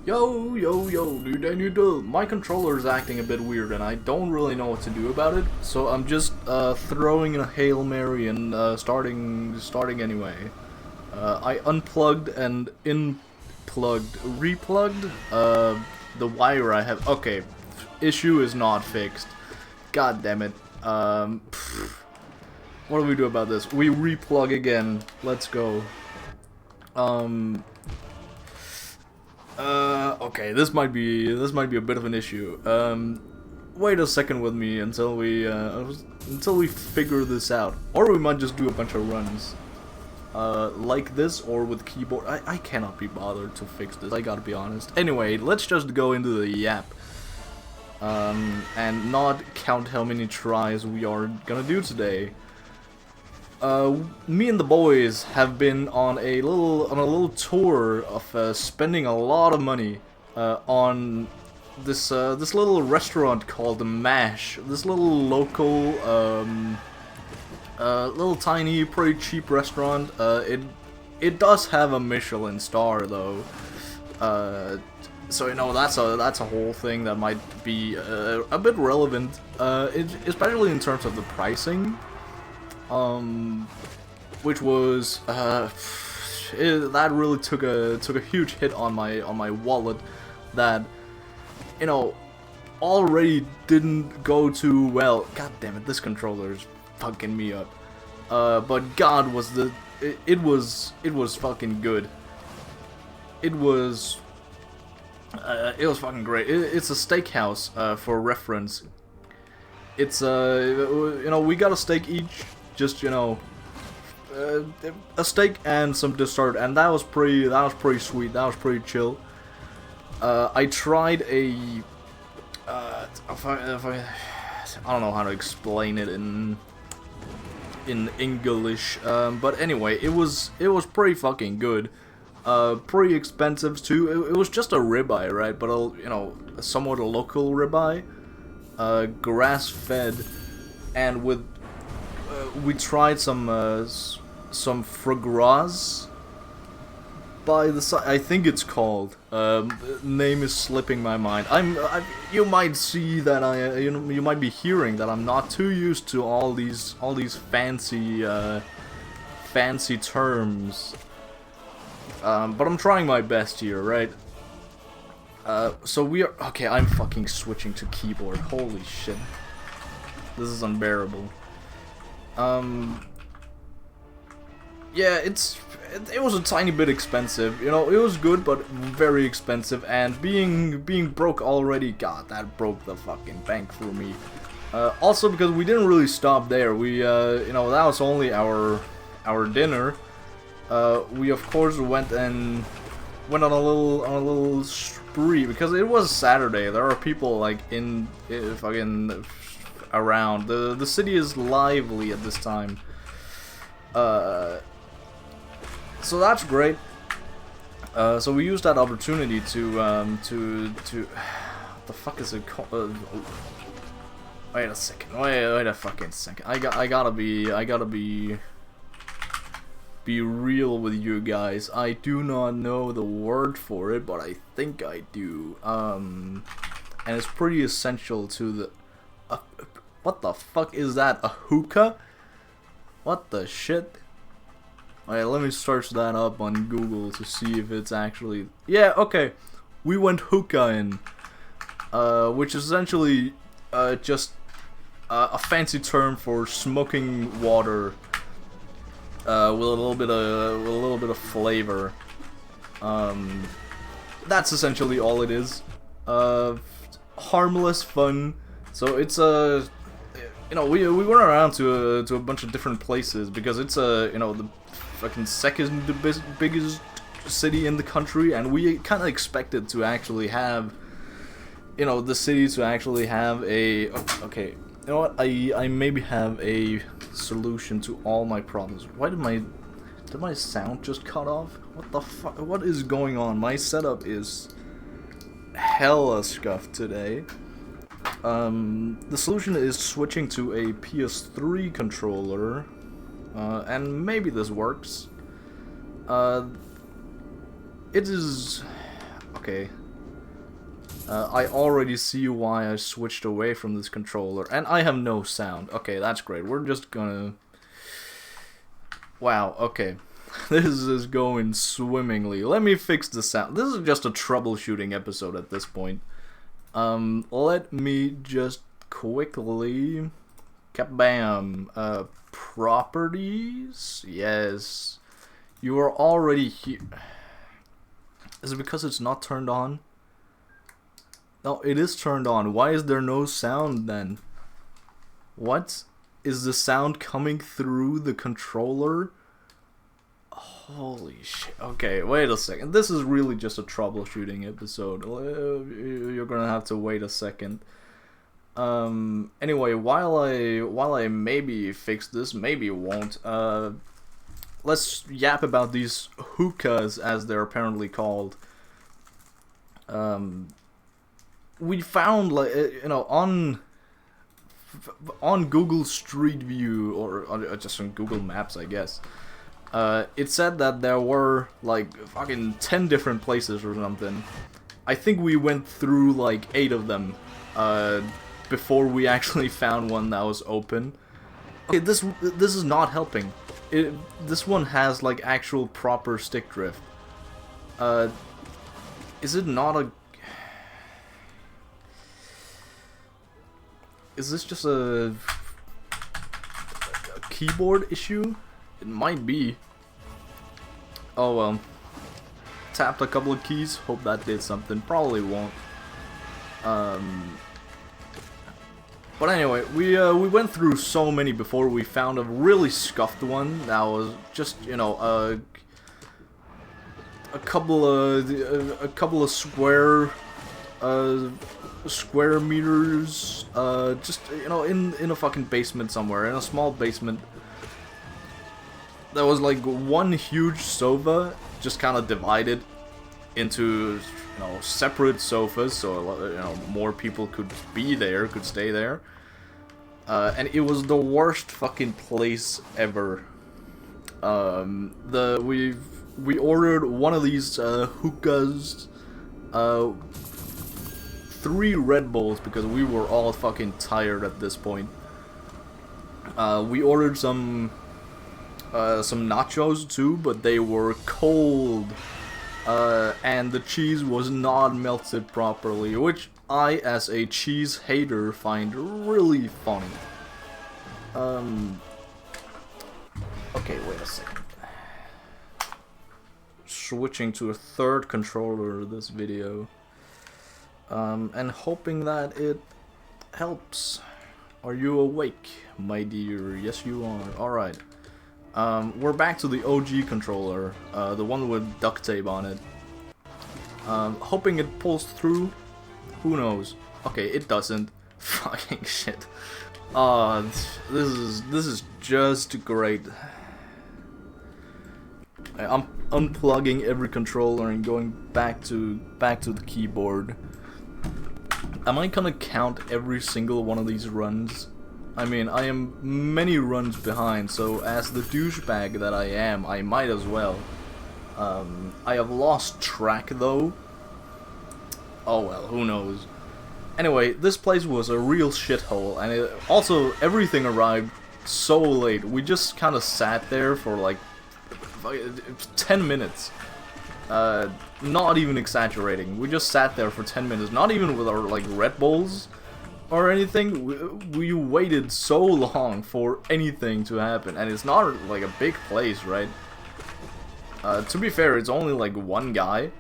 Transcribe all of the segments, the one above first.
Yo, dude, my controller is acting a bit weird and I don't really know what to do about it, so I'm just throwing in a Hail Mary and starting anyway. I unplugged and replugged the wire I have. Okay, issue is not fixed. God damn it. What do we do about this? We replug again. Let's go. Okay, this might be a bit of an issue. Wait a second with me until we figure this out, or we might just do a bunch of runs, like this, or with keyboard. I cannot be bothered to fix this. I gotta be honest. Anyway, let's just go into the yap, and not count how many tries we are gonna do today. Me and the boys have been on a little tour of spending a lot of money on this little restaurant called Mash. This little local, little tiny, pretty cheap restaurant. It does have a Michelin star though, so you know that's a whole thing that might be a bit relevant, especially in terms of the pricing. Which was that really took a huge hit on my wallet, that, you know, already didn't go too well. God damn it, this controller is fucking me up. But God, it was fucking good. It was fucking great. It's a steakhouse, for reference. It's you know, we got a steak each. Just, you know, a steak and some dessert, and that was pretty sweet. That was pretty chill. I tried a I don't know how to explain it in English, but anyway, it was pretty fucking good. Pretty expensive too. It was just a ribeye, right? But you know, somewhat a local ribeye, grass fed, and with we tried some foie gras by the side. I think it's called. Name is slipping my mind. You might see that you might be hearing that I'm not too used to all these fancy terms. But I'm trying my best here, right? So we are okay. I'm fucking switching to keyboard. Holy shit, this is unbearable. Yeah, it was a tiny bit expensive, you know. It was good, but very expensive, and being broke already, God, that broke the fucking bank for me. Also because we didn't really stop there. We, you know, that was only our dinner. We of course went on a little spree because it was Saturday. There are people like in fucking around. The city is lively at this time. So that's great. So we used that opportunity to what the fuck is it called? Wait a second. Wait a fucking second. I gotta be real with you guys. I do not know the word for it, but I think I do. And it's pretty essential to the. What the fuck is that? A hookah? What the shit? Alright, let me search that up on Google to see if it's actually... Yeah, okay. We went hookah-ing. Which is essentially just a fancy term for smoking water with a little bit of flavor. That's essentially all it is. Harmless fun. So it's you know, we went around to a bunch of different places because it's you know, the fucking second biggest city in the country, and we kind of expected to actually have, you know, the city to actually have a. Okay, you know what? I maybe have a solution to all my problems. Why did my sound just cut off? What the fuck? What is going on? My setup is hella scuffed today. The solution is switching to a PS3 controller, and maybe this works. It is... okay, I already see why I switched away from this controller, and I have no sound. Okay, that's great. We're just gonna... Wow, okay. This is going swimmingly. Let me fix the sound. This is just a troubleshooting episode at this point. Let me just quickly... Kabam! Properties? Yes. You are already here. Is it because it's not turned on? No, it is turned on. Why is there no sound then? What? Is the sound coming through the controller? Holy shit. Okay, wait a second. This is really just a troubleshooting episode. You're gonna have to wait a second. Anyway, while I maybe fix this, maybe won't, let's yap about these hookahs, as they're apparently called. We found, like, you know, on Google Street View, or just on Google Maps, I guess, it said that there were, like, fucking 10 different places or something. I think we went through, like, 8 of them, before we actually found one that was open. Okay, this is not helping. This one has, like, actual proper stick drift. Is it not a... Is this just a keyboard issue? It might be. Oh well. Tapped a couple of keys, hope that did something. Probably won't. But anyway, we went through so many before we found a really scuffed one that was just, you know, a couple of square meters, just, you know, in a fucking basement somewhere, in a small basement. There was like one huge sofa, just kind of divided into, you know, separate sofas, so, you know, more people could be there, could stay there. And it was the worst fucking place ever. We ordered one of these hookahs, 3 Red Bulls, because we were all fucking tired at this point. We ordered some nachos too, but they were cold. And the cheese was not melted properly, which I, as a cheese hater, find really funny. Okay, wait a second. Switching to a third controller this video. And hoping that it helps. Are you awake, my dear? Yes, you are. Alright. We're back to the OG controller, the one with duct tape on it. Hoping it pulls through. Who knows? Okay, it doesn't. Fucking shit. This is just great. I'm unplugging every controller and going back to the keyboard. Am I gonna count every single one of these runs? I mean, I am many runs behind, so as the douchebag that I am, I might as well. I have lost track though. Oh well, who knows. Anyway, this place was a real shithole, and also everything arrived so late. We just kind of sat there for like 10 minutes. Not even exaggerating. We just sat there for 10 minutes, not even with our like Red Bulls or anything. We waited so long for anything to happen, and it's not like a big place, right? To be fair, it's only like one guy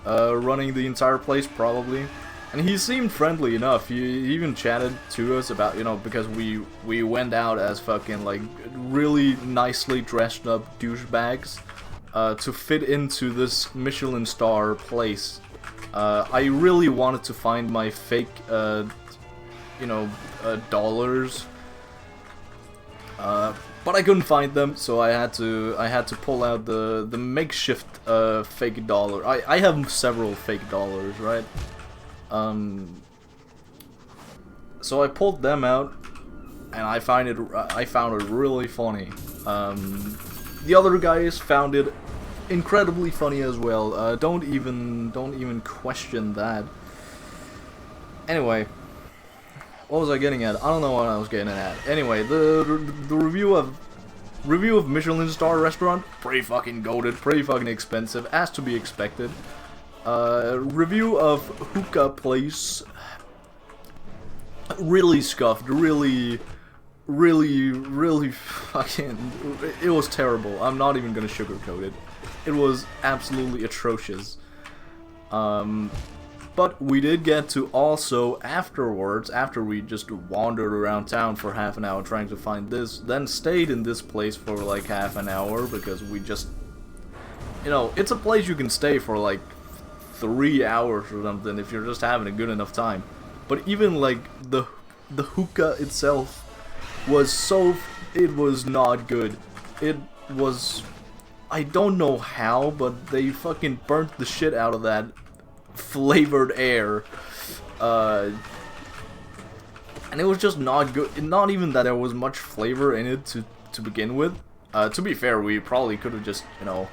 running the entire place probably, and he seemed friendly enough. He even chatted to us about, you know, because we went out as fucking like really nicely dressed up douchebags to fit into this Michelin star place. I really wanted to find my fake you know, dollars, but I couldn't find them, so I had to pull out the makeshift fake dollar. I have several fake dollars, right? So I pulled them out, and I found it really funny. The other guys found it incredibly funny as well. Don't even question that. Anyway, what was I getting at? I don't know what I was getting at. Anyway, the review of Michelin star restaurant, pretty fucking goated, pretty fucking expensive, as to be expected. Review of hookah place, really scuffed, really fucking, it was terrible. I'm not even gonna sugarcoat it. It was absolutely atrocious. But we did get to also, afterwards, after we just wandered around town for half an hour trying to find this, then stayed in this place for like half an hour, because we just, you know, it's a place you can stay for like 3 hours or something if you're just having a good enough time. But even like the hookah itself was so, it was not good. It was, I don't know how, but they fucking burnt the shit out of that flavored air, and it was just not good. Not even that there was much flavor in it to begin with. To be fair, we probably could have just, you know,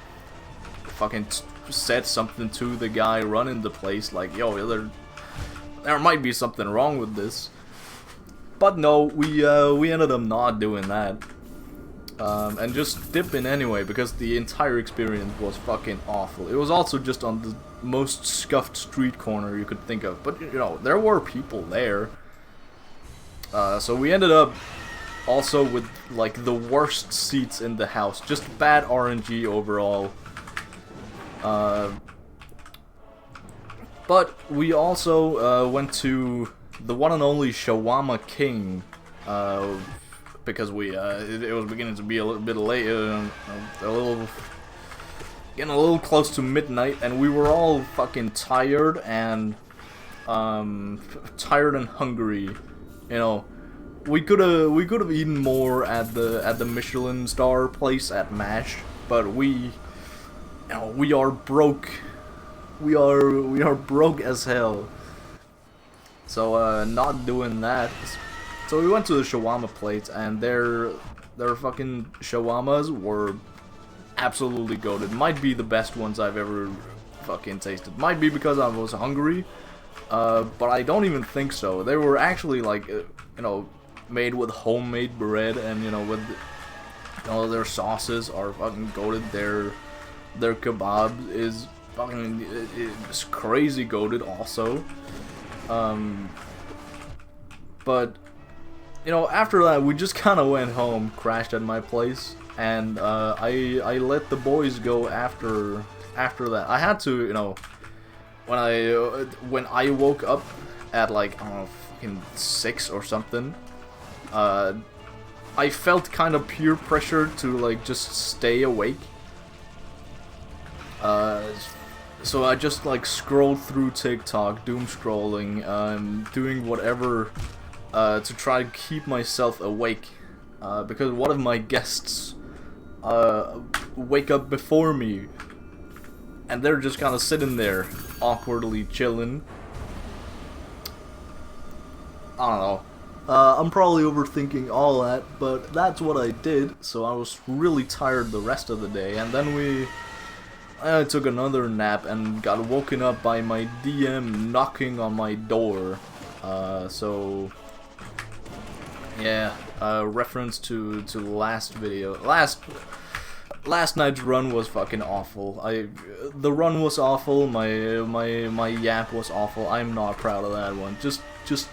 fucking said something to the guy running the place, like, yo, there might be something wrong with this. But no, we ended up not doing that, and just dipping anyway, because the entire experience was fucking awful. It was also just on the most scuffed street corner you could think of, but you know, there were people there. So we ended up also with like the worst seats in the house, just bad RNG overall. But we also went to the one and only Shawarma King, because it was beginning to be a little bit late, getting a little close to midnight, and we were all fucking tired and hungry. You know, we could have eaten more at the Michelin star place at MASH, but we are broke. We are broke as hell. So not doing that. So we went to the shawarma place, and their fucking shawarmas were absolutely goated. Might be the best ones I've ever fucking tasted. Might be because I was hungry, but I don't even think so. They were actually like, you know, made with homemade bread, and you know, with, you know, their sauces are fucking goated. Their kebab is fucking, it's crazy goated also. But you know, after that we just kind of went home, crashed at my place, and I let the boys go after that. I had to, you know, when I woke up at like, I don't know, fucking 6 or something, I felt kind of peer pressure to like just stay awake. So I just like scrolled through TikTok, doom scrolling, doing whatever to try to keep myself awake, because one of my guests wake up before me, and they're just kind of sitting there awkwardly chilling. I don't know. I'm probably overthinking all that, but that's what I did. So I was really tired the rest of the day, and then I took another nap and got woken up by my DM knocking on my door. So yeah, reference to last video. Last night's run was fucking awful. The run was awful. My yap was awful. I'm not proud of that one. Just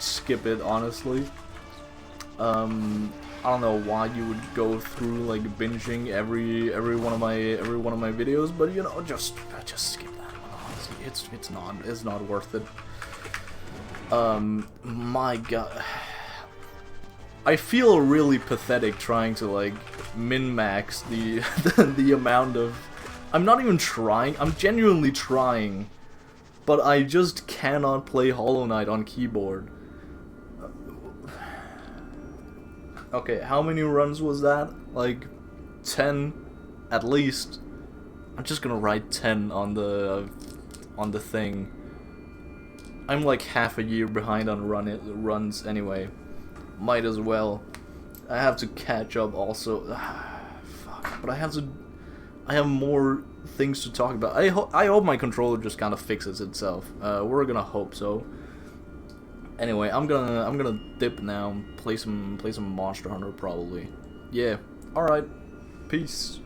skip it, honestly. I don't know why you would go through like binging every one of my videos, but you know, just skip that one. Honestly, it's not worth it. My God, I feel really pathetic trying to like min-max the the amount of. I'm not even trying. I'm genuinely trying, but I just cannot play Hollow Knight on keyboard. Okay, how many runs was that? Like 10 at least. I'm just gonna write 10 on the thing. I'm like half a year behind on runs anyway. Might as well. I have to catch up also. Fuck. But I have more things to talk about. I hope my controller just kind of fixes itself. We're gonna hope so. Anyway, I'm gonna dip now. Play some Monster Hunter probably. Yeah. All right. Peace.